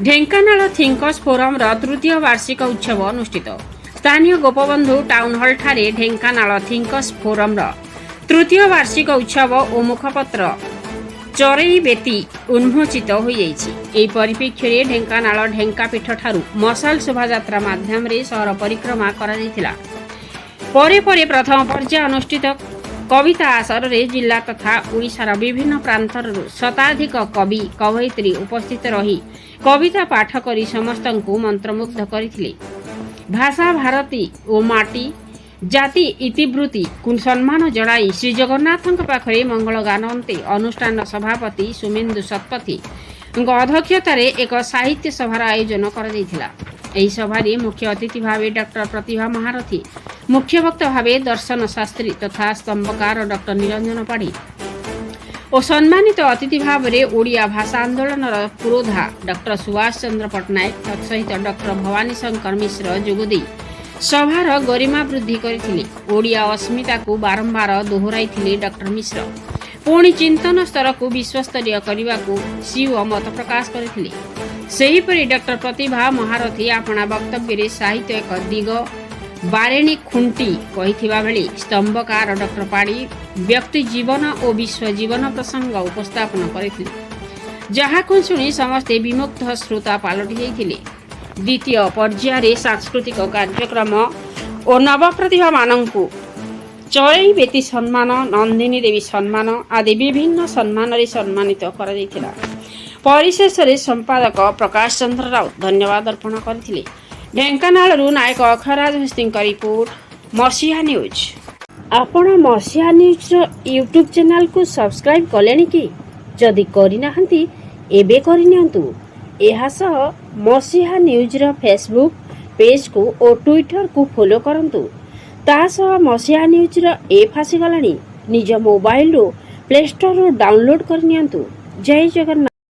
Dhenkanal thinkers ଫୋରମର ତୃତୀୟ ବାର୍ଷିକ ଉତ୍ସବ ଅନୁଷ୍ଠିତ। ସ୍ଥାନୀୟ ଗୋପବନ୍ଧୁ ଟାଉନ୍ ହଲ୍ଠାରେ ଢେଙ୍କାନାଳ ଥିଙ୍କର୍ସ ଫୋରମର ତୃତୀୟ ବାର୍ଷିକ ଉତ୍ସବ ଓ ମୁଖପତ୍ର ଚରେଇ ବେତି ଉନ୍ମୋଚିତ ହୋଇଯାଇଛି। ଏହି ପରିପ୍ରେକ୍ଷୀରେ ଢେଙ୍କାନାଳ ଢେଙ୍କାପୀଠଠାରୁ ମଶାଲ ଶୋଭାଯାତ୍ରା ମାଧ୍ୟମରେ ସହର ପରିକ୍ରମା କରାଯାଇଥିଲା। ପରେ ପ୍ରଥମ ପର୍ଯ୍ୟାୟ ଅନୁଷ୍ଠିତ କବିତା ଆସରରେ ଜିଲ୍ଲା ତଥା ଓଡ଼ିଶାର ବିଭିନ୍ନ ପ୍ରାନ୍ତରରୁ ଶତାଧିକ କବି କବୟିତ୍ରୀ ଉପସ୍ଥିତ ରହି କବିତା ପାଠ କରି ସମସ୍ତଙ୍କୁ ମନ୍ତ୍ରମୁଗ୍ଧ କରିଥିଲେ। ଭାଷା ଭାରତୀ ଓ ମାଟି ଜାତି ଇତିବୃତ୍ତିକୁ ସମ୍ମାନ ଜଣାଇ ଶ୍ରୀଜଗନ୍ନାଥଙ୍କ ପାଖରେ ମଙ୍ଗଳ ଗାନ ଅନ୍ତେ ଅନୁଷ୍ଠାନ ସଭାପତି ସୁମେନ୍ଦୁ ଶତପଥୀଙ୍କ ଅଧ୍ୟକ୍ଷତାରେ ଏକ ସାହିତ୍ୟ ସଭାର ଆୟୋଜନ କରାଯାଇଥିଲା। ଏହି ସଭାରେ ମୁଖ୍ୟ ଅତିଥି ଭାବେ ଡକ୍ଟର ପ୍ରତିଭା ମହାରଥୀ, ମୁଖ୍ୟ ବକ୍ତା ଭାବେ ଦର୍ଶନ ଶାସ୍ତ୍ରୀ ତଥା ସ୍ତମ୍ଭକାର ଡକ୍ଟର ନିରଞ୍ଜନ ପାଢ଼ୀ ଓ ସମ୍ମାନିତ ଅତିଥି ଭାବରେ ଓଡ଼ିଆ ଭାଷା ଆନ୍ଦୋଳନର ପୁରୋଧା ଡକ୍ଟର ସୁଭାଷ ଚନ୍ଦ୍ର ପଟ୍ଟନାୟକ ତତ୍ସହିତ ଡକ୍ଟର ଭବାନୀ ଶଙ୍କର ମିଶ୍ର ଯୋଗଦେଇ ସଭାର ଗରିମା ବୃଦ୍ଧି କରିଥିଲେ। ଓଡ଼ିଆ ଅସ୍ମିତାକୁ ବାରମ୍ବାର ଦୋହରାଇଥିଲେ ଡକ୍ଟର ମିଶ୍ର। ପୁଣି ଚିନ୍ତନ ସ୍ତରକୁ ବିଶ୍ୱସ୍ତରୀୟ କରିବାକୁ ସିଓ ମତ ପ୍ରକାଶ କରିଥିଲେ। ସେହିପରି ଡକ୍ଟର ପ୍ରତିଭା ମହାରଥୀ ଆପଣା ବକ୍ତବ୍ୟରେ ସାହିତ୍ୟ ଏକ ଦିଗ ବାରେଣୀ ଖୁଣ୍ଟି କହିଥିବା ବେଳେ ସ୍ତମ୍ଭକାର ଡକ୍ଟର ପାଢ଼ୀ ବ୍ୟକ୍ତି ଜୀବନ ଓ ବିଶ୍ୱ ଜୀବନ ପ୍ରସଙ୍ଗ ଉପସ୍ଥାପନ କରିଥିଲେ, ଯାହାକୁ ଶୁଣି ସମସ୍ତେ ବିମୁଗ୍ଧ ଶ୍ରୋତା ପାଲଟି ଯାଇଥିଲେ। ଦ୍ୱିତୀୟ ପର୍ଯ୍ୟାୟରେ ସାଂସ୍କୃତିକ କାର୍ଯ୍ୟକ୍ରମ ଓ ନବପ୍ରତିଭାମାନଙ୍କୁ ଚରେଇ ବେତି ସମ୍ମାନ, ନନ୍ଦିନୀ ଦେବୀ ସମ୍ମାନ ଆଦି ବିଭିନ୍ନ ସମ୍ମାନରେ ସମ୍ମାନିତ କରାଯାଇଥିଲା। ପରିଶେଷରେ ସମ୍ପାଦକ ପ୍ରକାଶ ଚନ୍ଦ୍ର ରାଉତ ଧନ୍ୟବାଦ ଅର୍ପଣ କରିଥିଲେ। ଢେଙ୍କାନାଳରୁ ନାୟକ ଅକ୍ଷୟରାଜ ହସ୍ତୀଙ୍କ ରିପୋର୍ଟ, ମସିହା ନ୍ୟୁଜ୍। ଆପଣ ମସିହା ନ୍ୟୁଜ୍ର ୟୁଟ୍ୟୁବ୍ ଚ୍ୟାନେଲକୁ ସବସ୍କ୍ରାଇବ୍ କଲେଣି କି? ଯଦି କରିନାହାନ୍ତି ଏବେ କରିନିଅନ୍ତୁ। ଏହା ସହ ମସିହା ନ୍ୟୁଜ୍ର ଫେସବୁକ୍ ପେଜ୍କୁ ଓ ଟ୍ୱିଟରକୁ ଫଲୋ କରନ୍ତୁ। ତା ସହ ମସିହା ନ୍ୟୁଜ୍ର ଏପ୍ ଆସିଗଲାଣି, ନିଜ ମୋବାଇଲରୁ ପ୍ଲେ ଷ୍ଟୋରରୁ ଡାଉନଲୋଡ୍ କରିନିଅନ୍ତୁ। ଜୟ ଜଗନ୍ନାଥ।